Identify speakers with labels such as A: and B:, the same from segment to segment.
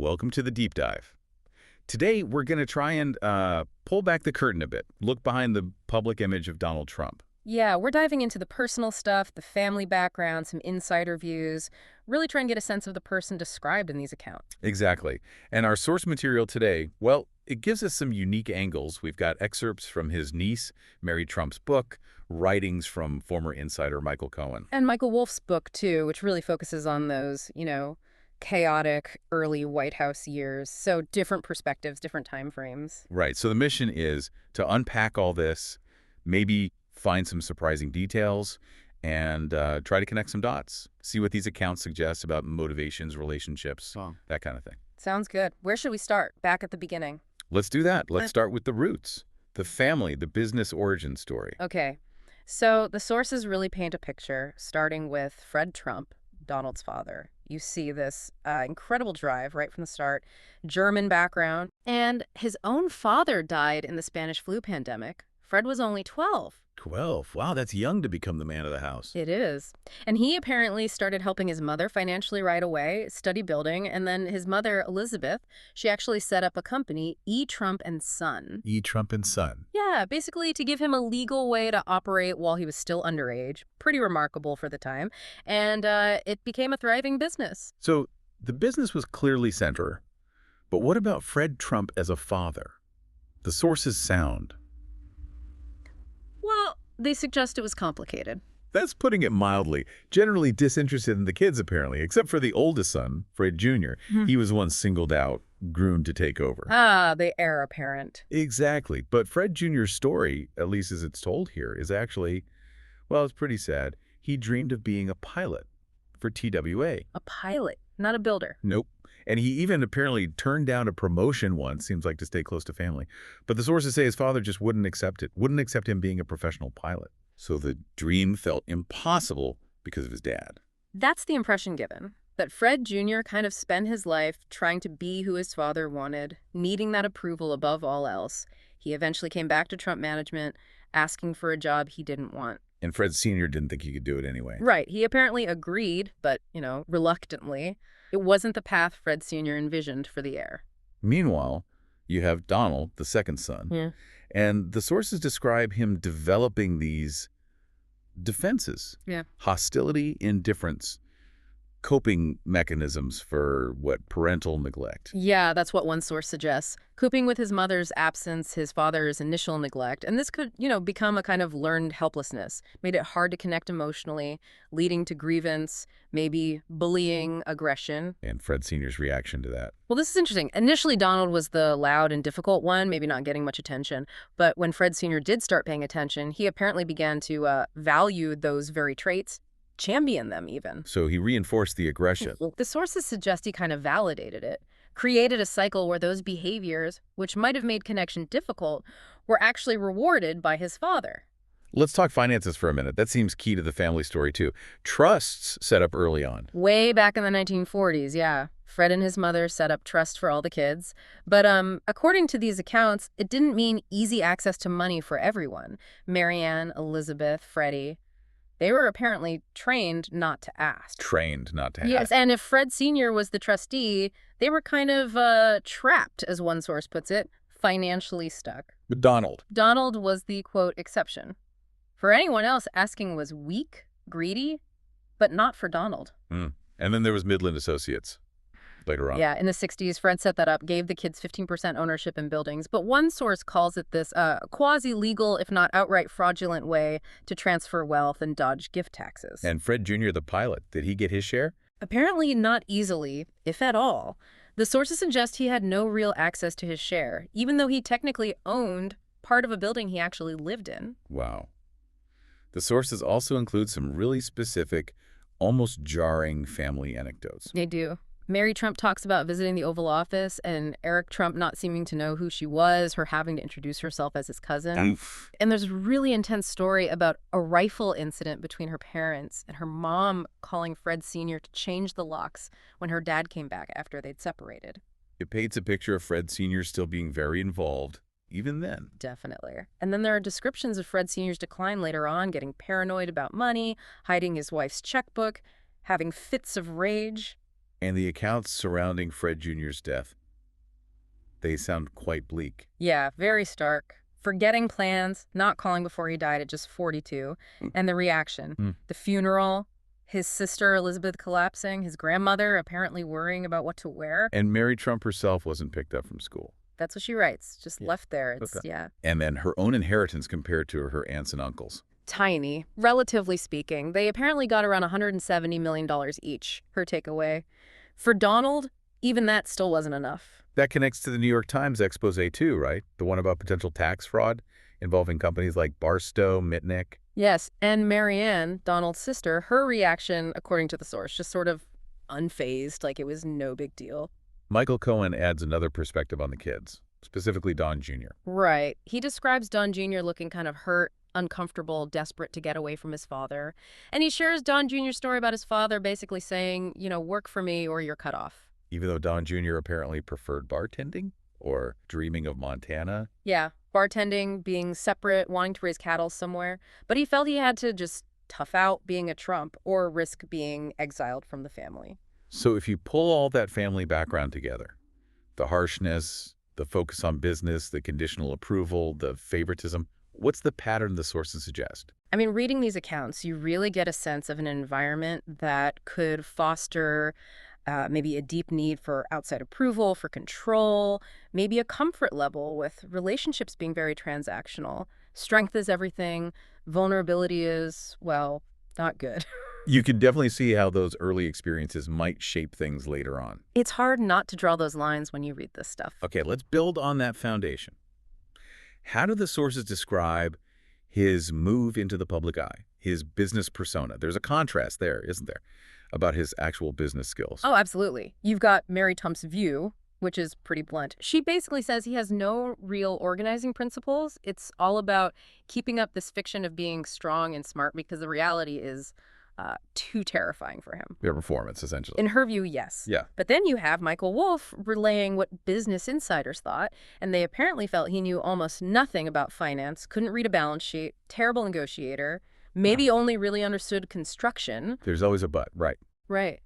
A: welcome to the deep dive. Today, we're going to try and pull back the curtain a bit, look behind the public image of Donald Trump.
B: Yeah, we're diving into the personal stuff, the family background, some insider views, really try and get a sense of the person described in these accounts.
A: Exactly. And our source material today, well, it gives us some unique angles. We've got excerpts from his niece, Mary Trump's book, writings from former insider Michael Cohen.
B: And Michael Wolff's book, too, which really focuses on those, chaotic early White House years. So different perspectives, different time frames.
A: Right. So the mission is to unpack all this, maybe find some surprising details, and try to connect some dots. See what these accounts suggest about motivations, relationships, that kind of thing.
B: Sounds good. Where should we start? Back at the beginning.
A: Let's do that. Let's start with the roots, the family, the business origin story.
B: Okay. So the sources really paint a picture, starting with Fred Trump, Donald's father. You see this incredible drive right from the start, German background, and his own father died in the Spanish flu pandemic. Fred was only 12.
A: 12. Wow, that's young to become the man of the house.
B: It is. And he apparently started helping his mother financially right away, study building, and then his mother, Elizabeth, she actually set up a company, E. Trump and Son.
A: E. Trump and Son.
B: Yeah, basically to give him a legal way to operate while he was still underage. Pretty remarkable for the time. And it became a thriving business.
A: So the business was clearly center. But what about Fred Trump as a father? The sources sound.
B: Well, they suggest it was complicated.
A: That's putting it mildly. Generally disinterested in the kids, apparently, except for the oldest son, Fred Jr. He was one singled out, groomed to take over.
B: Ah, the heir apparent.
A: Exactly. But Fred Jr.'s story, at least as it's told here, is actually, well, it's pretty sad. He dreamed of being a pilot for TWA.
B: A pilot, not a builder.
A: Nope. And he even apparently turned down a promotion once, seems like to stay close to family. But the sources say his father just wouldn't accept it, wouldn't accept him being a professional pilot. So the dream felt impossible because of his dad.
B: That's the impression given, that Fred Jr. kind of spent his life trying to be who his father wanted, needing that approval above all else. He eventually came back to Trump management, asking for a job he didn't want.
A: And Fred Sr. didn't think he could do it anyway.
B: Right. He apparently agreed, but, reluctantly. It wasn't the path Fred Sr. envisioned for the heir.
A: Meanwhile, you have Donald, the second son, and the sources describe him developing these defenses. Hostility, indifference, coping mechanisms for parental neglect.
B: Yeah, that's what one source suggests. Coping with his mother's absence, his father's initial neglect, and this could, become a kind of learned helplessness, made it hard to connect emotionally, leading to grievance, maybe bullying, aggression.
A: And Fred Sr.'s reaction to that.
B: Well, this is interesting. Initially, Donald was the loud and difficult one, maybe not getting much attention. But when Fred Sr. did start paying attention, he apparently began to value those very traits, champion them even.
A: So he reinforced the aggression.
B: The sources suggest he kind of validated it, created a cycle where those behaviors, which might have made connection difficult, were actually rewarded by his father.
A: Let's talk finances for a minute. That seems key to the family story, too. Trusts set up early on.
B: Way back in the 1940s, yeah. Fred and his mother set up trusts for all the kids. But according to these accounts, it didn't mean easy access to money for everyone. Marianne, Elizabeth, Freddie, they were apparently trained not to ask.
A: Trained not to ask.
B: Yes, and if Fred Sr. was the trustee, they were kind of trapped, as one source puts it, financially stuck.
A: But Donald
B: was the, quote, exception. For anyone else, asking was weak, greedy, but not for Donald.
A: And then there was Midland Associates later on.
B: Yeah, in the 60s, Fred set that up, gave the kids 15% ownership in buildings. But one source calls it this quasi-legal, if not outright fraudulent way to transfer wealth and dodge gift taxes.
A: And Fred Jr., the pilot, did he get his share?
B: Apparently not easily, if at all. The sources suggest he had no real access to his share, even though he technically owned part of a building he actually lived in.
A: Wow. The sources also include some really specific, almost jarring family anecdotes.
B: They do. Mary Trump talks about visiting the Oval Office and Eric Trump not seeming to know who she was, her having to introduce herself as his cousin.
A: Oof.
B: And there's a really intense story about a rifle incident between her parents and her mom calling Fred Sr. to change the locks when her dad came back after they'd separated.
A: It paints a picture of Fred Sr. still being very involved, even then.
B: Definitely. And then there are descriptions of Fred Sr.'s decline later on, getting paranoid about money, hiding his wife's checkbook, having fits of rage.
A: And the accounts surrounding Fred Jr.'s death, they sound quite bleak.
B: Yeah, very stark. Forgetting plans, not calling before he died at just 42, and the reaction. The funeral, his sister Elizabeth collapsing, his grandmother apparently worrying about what to wear.
A: And Mary Trump herself wasn't picked up from school.
B: That's what she writes, just left there. Yeah.
A: And then her own inheritance compared to her aunts and uncles.
B: Tiny, relatively speaking. They apparently got around $170 million each, her takeaway. For Donald, even that still wasn't enough.
A: That connects to the New York Times expose too, right? The one about potential tax fraud involving companies like Barstow, Mitnick.
B: Yes, and Marianne, Donald's sister, her reaction, according to the source, just sort of unfazed, like it was no big deal.
A: Michael Cohen adds another perspective on the kids, specifically Don Jr.
B: Right. He describes Don Jr. looking kind of hurt, uncomfortable, desperate to get away from his father. And he shares Don Jr.'s story about his father basically saying, you know, work for me or you're cut off.
A: Even though Don Jr. apparently preferred bartending or dreaming of Montana.
B: Yeah, bartending, being separate, wanting to raise cattle somewhere. But he felt he had to just tough out being a Trump or risk being exiled from the family.
A: So if you pull all that family background together, the harshness, the focus on business, the conditional approval, the favoritism, what's the pattern the sources suggest?
B: I mean, reading these accounts, you really get a sense of an environment that could foster maybe a deep need for outside approval, for control, maybe a comfort level with relationships being very transactional. Strength is everything. Vulnerability is, well, not good.
A: You can definitely see how those early experiences might shape things later on.
B: It's hard not to draw those lines when you read this stuff.
A: Okay, let's build on that foundation. How do the sources describe his move into the public eye, his business persona? There's a contrast there, isn't there, about his actual business skills?
B: Oh, absolutely. You've got Mary Trump's view, which is pretty blunt. She basically says he has no real organizing principles. It's all about keeping up this fiction of being strong and smart because the reality is too terrifying for him.
A: Their performance, essentially.
B: In her view, yes.
A: Yeah.
B: But then you have Michael Wolff relaying what business insiders thought, and they apparently felt he knew almost nothing about finance, couldn't read a balance sheet, terrible negotiator, maybe only really understood construction.
A: There's always a but, right.
B: Right.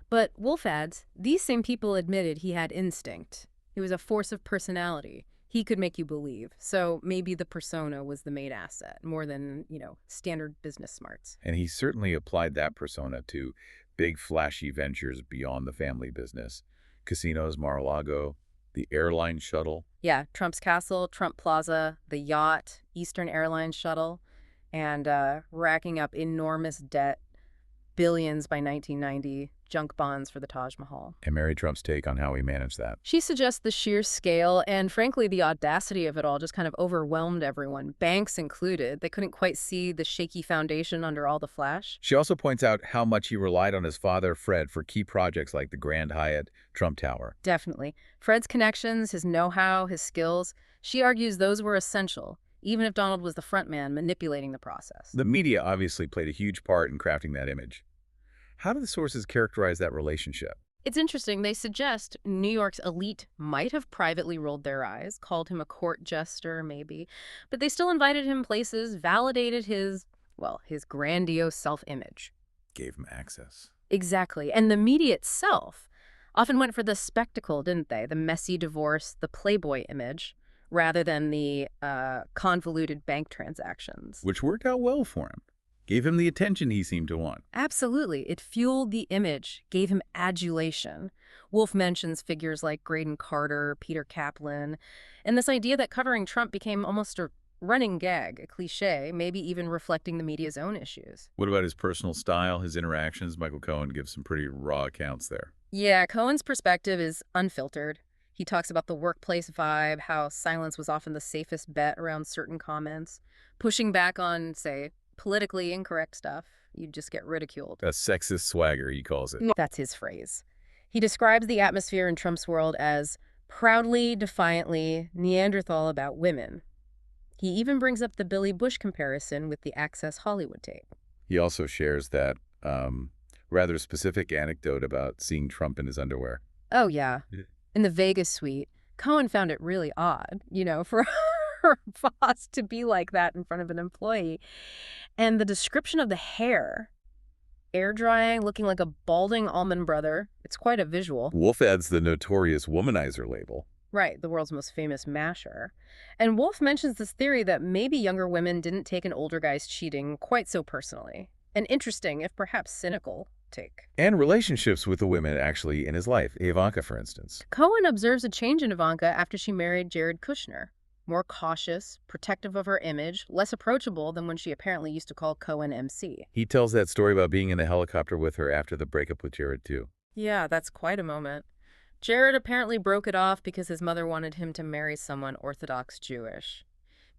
B: But Wolff adds, these same people admitted he had instinct. He was a force of personality. He could make you believe. So maybe the persona was the main asset, more than, standard business smarts.
A: And he certainly applied that persona to big, flashy ventures beyond the family business. Casinos, Mar-a-Lago, the airline shuttle.
B: Yeah, Trump's Castle, Trump Plaza, the yacht, Eastern Airlines shuttle, and racking up enormous debt, billions by 1990, junk bonds for the Taj Mahal.
A: And Mary Trump's take on how he managed that.
B: She suggests the sheer scale and, frankly, the audacity of it all just kind of overwhelmed everyone, banks included. They couldn't quite see the shaky foundation under all the flash.
A: She also points out how much he relied on his father, Fred, for key projects like the Grand Hyatt, Trump Tower.
B: Definitely. Fred's connections, his know-how, his skills, she argues those were essential, even if Donald was the front man manipulating the process.
A: The media obviously played a huge part in crafting that image. How do the sources characterize that relationship?
B: It's interesting. They suggest New York's elite might have privately rolled their eyes, called him a court jester, maybe, but they still invited him places, validated his grandiose self-image.
A: Gave him access.
B: Exactly. And the media itself often went for the spectacle, didn't they? The messy divorce, the Playboy image, rather than the convoluted bank transactions.
A: Which worked out well for him. Gave him the attention he seemed to want.
B: Absolutely. It fueled the image, gave him adulation. Wolff mentions figures like Graydon Carter, Peter Kaplan, and this idea that covering Trump became almost a running gag, a cliche, maybe even reflecting the media's own issues.
A: What about his personal style, his interactions? Michael Cohen gives some pretty raw accounts there.
B: Yeah, Cohen's perspective is unfiltered. He talks about the workplace vibe, how silence was often the safest bet around certain comments, pushing back on, say, politically incorrect stuff. You'd just get ridiculed.
A: A sexist swagger, he calls it.
B: That's his phrase. He describes the atmosphere in Trump's world as proudly, defiantly Neanderthal about women. He even brings up the Billy Bush comparison with the Access Hollywood tape.
A: He also shares that rather specific anecdote about seeing Trump in his underwear.
B: Oh, yeah. In the Vegas suite, Cohen found it really odd, for her boss to be like that in front of an employee. And the description of the hair, air drying, looking like a balding almond brother. It's quite a visual.
A: Wolf adds the notorious womanizer label.
B: Right, the world's most famous masher. And Wolf mentions this theory that maybe younger women didn't take an older guy's cheating quite so personally. An interesting, if perhaps cynical, take.
A: And relationships with the women actually in his life, Ivanka, for instance.
B: Cohen observes a change in Ivanka after she married Jared Kushner. More cautious, protective of her image, less approachable than when she apparently used to call Cohen MC.
A: He tells that story about being in the helicopter with her after the breakup with Jared, too.
B: Yeah, that's quite a moment. Jared apparently broke it off because his mother wanted him to marry someone Orthodox Jewish.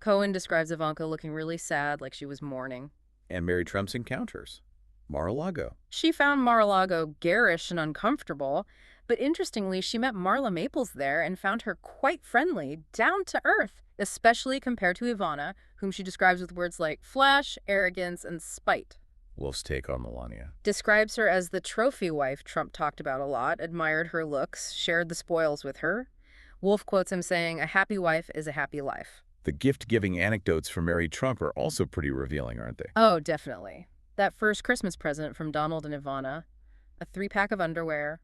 B: Cohen describes Ivanka looking really sad, like she was mourning.
A: And Mary Trump's encounters. Mar-a-Lago.
B: She found Mar-a-Lago garish and uncomfortable, but interestingly, she met Marla Maples there and found her quite friendly, down to earth, especially compared to Ivana, whom she describes with words like flash, arrogance, and spite.
A: Wolf's take on Melania.
B: Describes her as the trophy wife Trump talked about a lot, admired her looks, shared the spoils with her. Wolf quotes him saying, "A happy wife is a happy life."
A: The gift-giving anecdotes from Mary Trump are also pretty revealing, aren't they?
B: Oh, definitely. That first Christmas present from Donald and Ivana, a 3-pack of underwear,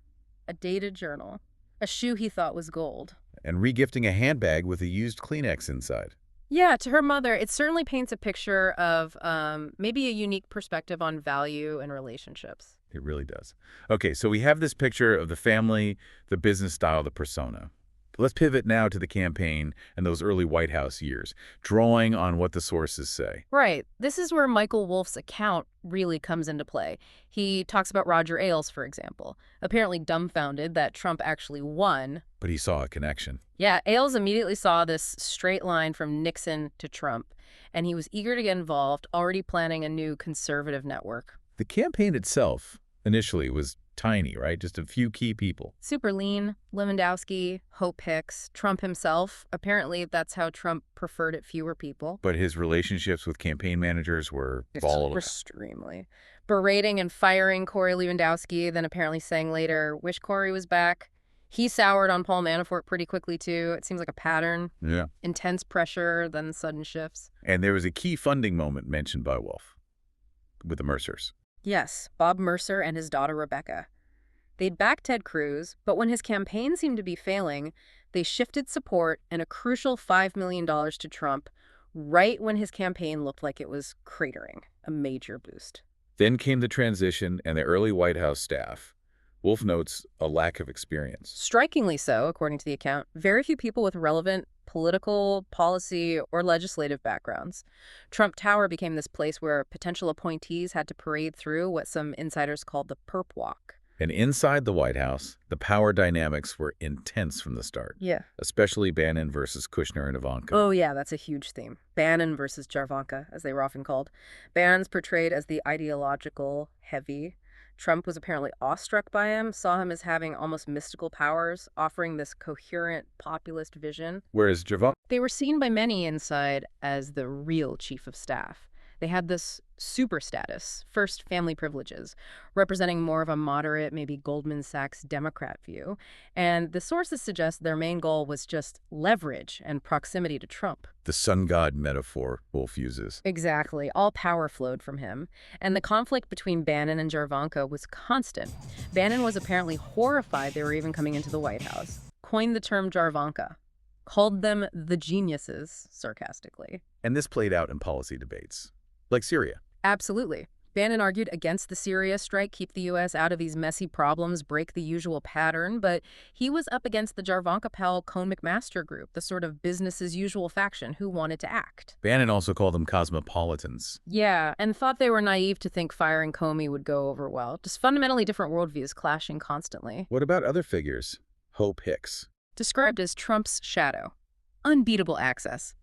B: a dated journal, a shoe he thought was gold.
A: And regifting a handbag with a used Kleenex inside.
B: Yeah, to her mother, it certainly paints a picture of maybe a unique perspective on value and relationships.
A: It really does. Okay, so we have this picture of the family, the business style, the persona. Let's pivot now to the campaign and those early White House years, drawing on what the sources say.
B: Right. This is where Michael Wolff's account really comes into play. He talks about Roger Ailes, for example, apparently dumbfounded that Trump actually won.
A: But he saw a connection.
B: Yeah, Ailes immediately saw this straight line from Nixon to Trump, and he was eager to get involved, already planning a new conservative network.
A: The campaign itself initially was tiny, right? Just a few key people.
B: Super lean. Lewandowski, Hope Hicks, Trump himself. Apparently, that's how Trump preferred it, fewer people.
A: But his relationships with campaign managers were volatile.
B: Extremely. Berating and firing Corey Lewandowski, then apparently saying later, wish Corey was back. He soured on Paul Manafort pretty quickly, too. It seems like a pattern.
A: Yeah.
B: Intense pressure, then sudden shifts.
A: And there was a key funding moment mentioned by Wolff with the Mercers.
B: Yes, Bob Mercer and his daughter Rebecca. They'd backed Ted Cruz, but when his campaign seemed to be failing, they shifted support and a crucial $5 million to Trump right when his campaign looked like it was cratering, a major boost.
A: Then came the transition and the early White House staff. Wolff notes a lack of experience.
B: Strikingly so, according to the account. Very few people with relevant political, policy, or legislative backgrounds. Trump Tower became this place where potential appointees had to parade through what some insiders called the perp walk.
A: And inside the White House, the power dynamics were intense from the start.
B: Yeah.
A: Especially Bannon versus Kushner and Ivanka.
B: Oh, yeah, that's a huge theme. Bannon versus Jarvanka, as they were often called. Bannon's portrayed as the ideological heavy. Trump was apparently awestruck by him, saw him as having almost mystical powers, offering this coherent populist vision.
A: Whereas Jarvanka...
B: They were seen by many inside as the real chief of staff. They had this super status, first family privileges, representing more of a moderate, maybe Goldman Sachs Democrat view. And the sources suggest their main goal was just leverage and proximity to Trump.
A: The sun god metaphor Wolff uses.
B: Exactly. All power flowed from him. And the conflict between Bannon and Jarvanka was constant. Bannon was apparently horrified they were even coming into the White House, coined the term Jarvanka, called them the geniuses, sarcastically.
A: And this played out in policy debates. Like Syria.
B: Absolutely. Bannon argued against the Syria strike, keep the U.S. out of these messy problems, break the usual pattern, but he was up against the Jarvanka Powell Cohn-McMaster group, the sort of business-as-usual faction who wanted to act.
A: Bannon also called them cosmopolitans.
B: Yeah, and thought they were naive to think firing Comey would go over well. Just fundamentally different worldviews clashing constantly.
A: What about other figures? Hope Hicks.
B: Described as Trump's shadow. Unbeatable access.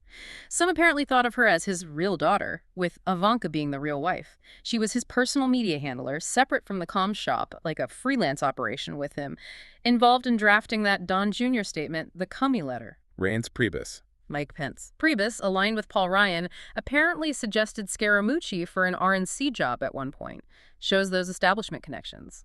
B: Some apparently thought of her as his real daughter, with Ivanka being the real wife. She was his personal media handler, separate from the comm shop, like a freelance operation with him, involved in drafting that Don Jr. statement, the Comey letter.
A: Reince Priebus.
B: Mike Pence. Priebus, aligned with Paul Ryan, apparently suggested Scaramucci for an RNC job at one point. Shows those establishment connections.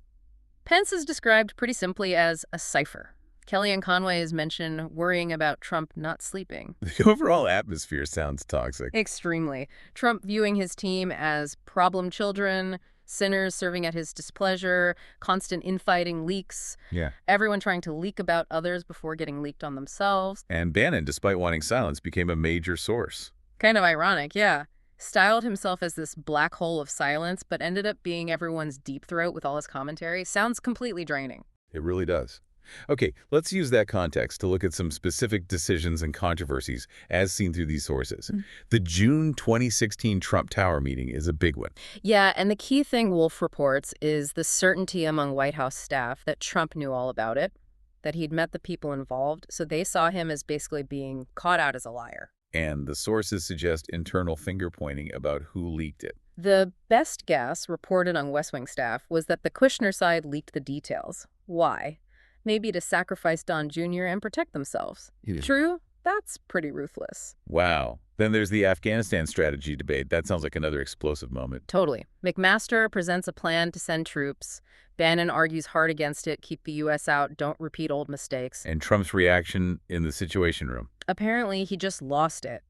B: Pence is described pretty simply as a cipher. Kellyanne Conway is mentioned worrying about Trump not sleeping.
A: The overall atmosphere sounds toxic.
B: Extremely. Trump viewing his team as problem children, Sinners serving at his displeasure, constant infighting, leaks.
A: Yeah.
B: Everyone trying to leak about others before getting leaked on themselves.
A: And Bannon, despite wanting silence, became a major source.
B: Kind of ironic, yeah. Styled himself as this black hole of silence, but ended up being everyone's deep throat with all his commentary. Sounds completely draining.
A: It really does. Okay, let's use that context to look at some specific decisions and controversies as seen through these sources. The June 2016 Trump Tower meeting is a big one.
B: Yeah, and the key thing Wolf reports is the certainty among White House staff that Trump knew all about it, that he'd met the people involved, so they saw him as basically being caught out as a liar.
A: And the sources suggest internal finger-pointing about who leaked it.
B: The best guess reported on West Wing staff was that the Kushner side leaked the details. Why? Maybe to sacrifice Don Jr. and protect themselves. True? That's pretty ruthless.
A: Wow. Then there's the Afghanistan strategy debate. That sounds like another explosive moment.
B: Totally. McMaster presents a plan to send troops. Bannon argues hard against it, keep the U.S. out, don't repeat old mistakes.
A: And Trump's reaction in the Situation Room.
B: Apparently, he just lost it.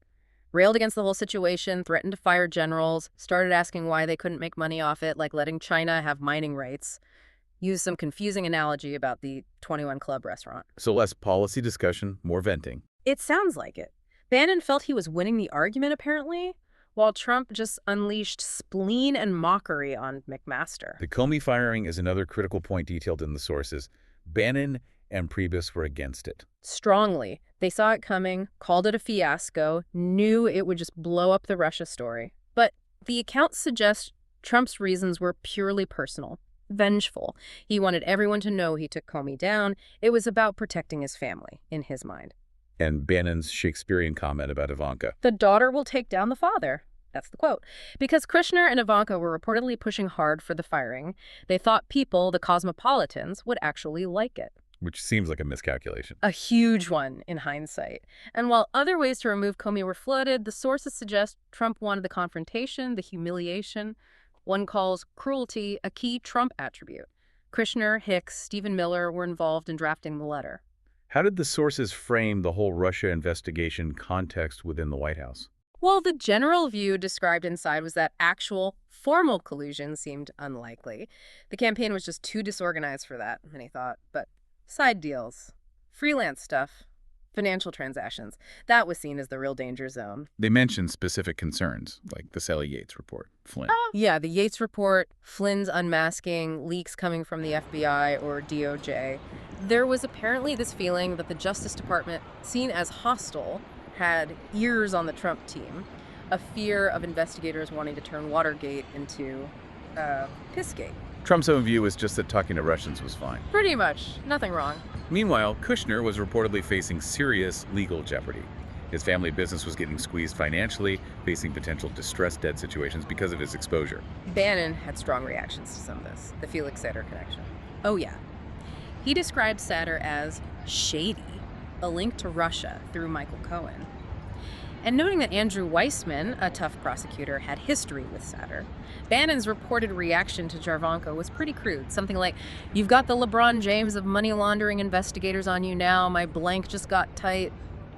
B: Railed against the whole situation, threatened to fire generals, started asking why they couldn't make money off it, like letting China have mining rights. Used some confusing analogy about the 21 Club restaurant.
A: So less policy discussion, more venting.
B: It sounds like it. Bannon felt he was winning the argument, apparently, while Trump just unleashed spleen and mockery on McMaster.
A: The Comey firing is another critical point detailed in the sources. Bannon and Priebus were against it.
B: Strongly. They saw it coming, called it a fiasco, knew it would just blow up the Russia story. But the accounts suggest Trump's reasons were purely personal. Vengeful. He wanted everyone to know he took Comey down. It was about protecting his family, in his mind.
A: And Bannon's Shakespearean comment about Ivanka.
B: The daughter will take down the father. That's the quote. Because Kushner and Ivanka were reportedly pushing hard for the firing, they thought people, the cosmopolitans, would actually like it.
A: Which seems like a miscalculation.
B: A huge one in hindsight. And while other ways to remove Comey were floated, the sources suggest Trump wanted the confrontation, the humiliation. One calls cruelty a key Trump attribute. Kushner, Hicks, Stephen Miller were involved in drafting the letter.
A: How did the sources frame the whole Russia investigation context within the White House?
B: Well, the general view described inside was that actual, formal collusion seemed unlikely. The campaign was just too disorganized for that, many thought. But side deals, freelance stuff, financial transactions, that was seen as the real danger zone.
A: They mentioned specific concerns, like the Sally Yates report, Flynn.
B: Oh, yeah, the Yates report, Flynn's unmasking, leaks coming from the FBI or DOJ. There was apparently this feeling that the Justice Department, seen as hostile, had ears on the Trump team, a fear of investigators wanting to turn Watergate into Pissgate.
A: Trump's own view was just that talking to Russians was fine.
B: Pretty much. Nothing wrong.
A: Meanwhile, Kushner was reportedly facing serious legal jeopardy. His family business was getting squeezed financially, facing potential distressed debt situations because of his exposure.
B: Bannon had strong reactions to some of this, the Felix Sater connection. Oh, yeah. He described Sater as shady, a link to Russia through Michael Cohen. And noting that Andrew Weissman, a tough prosecutor, had history with Sater, Bannon's reported reaction to Jarvanko was pretty crude. Something like, "You've got the LeBron James of money laundering investigators on you now. My blank just got tight."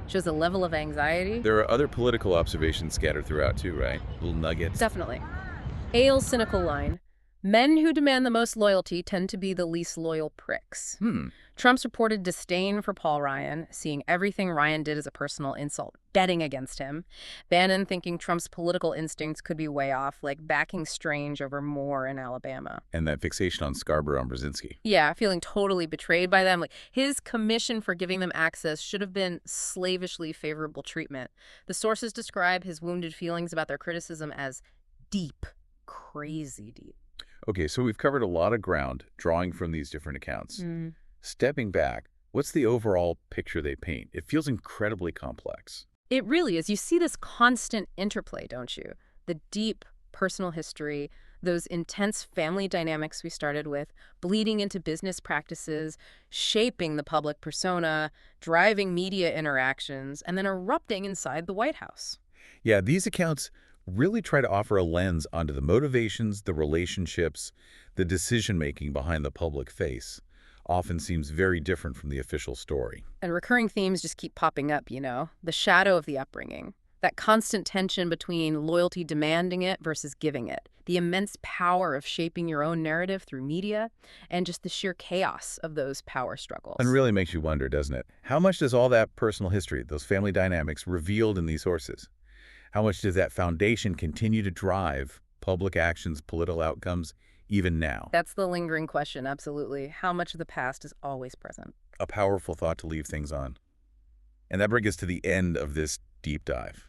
B: Shows a level of anxiety.
A: There are other political observations scattered throughout too, right? Little nuggets.
B: Definitely. Ailes' cynical line, "Men who demand the most loyalty tend to be the least loyal pricks." Trump's reported disdain for Paul Ryan, seeing everything Ryan did as a personal insult, betting against him. Bannon thinking Trump's political instincts could be way off, like backing Strange over Moore in Alabama.
A: And that fixation on Scarborough and Brzezinski.
B: Yeah, feeling totally betrayed by them. Like his commission for giving them access should have been slavishly favorable treatment. The sources describe his wounded feelings about their criticism as deep, crazy deep.
A: Okay, so we've covered a lot of ground drawing from these different accounts. Stepping back, what's the overall picture they paint? It feels incredibly complex.
B: It really is. You see this constant interplay, don't you? The deep personal history, those intense family dynamics we started with, bleeding into business practices, shaping the public persona, driving media interactions, and then erupting inside the White House.
A: Yeah, these accounts really try to offer a lens onto the motivations, the relationships, the decision-making behind the public face. Often seems very different from the official story.
B: And recurring themes just keep popping up, you know? The shadow of the upbringing, that constant tension between loyalty demanding it versus giving it, the immense power of shaping your own narrative through media, and just the sheer chaos of those power
A: And
B: struggles.
A: really makes you wonder, doesn't it? How much does all that personal history, those family dynamics revealed in these sources, how much does that foundation continue to drive public actions, political outcomes, even now?
B: That's the lingering question, absolutely. How much of the past is always present?
A: A powerful thought to leave things on. And that brings us to the end of this deep dive.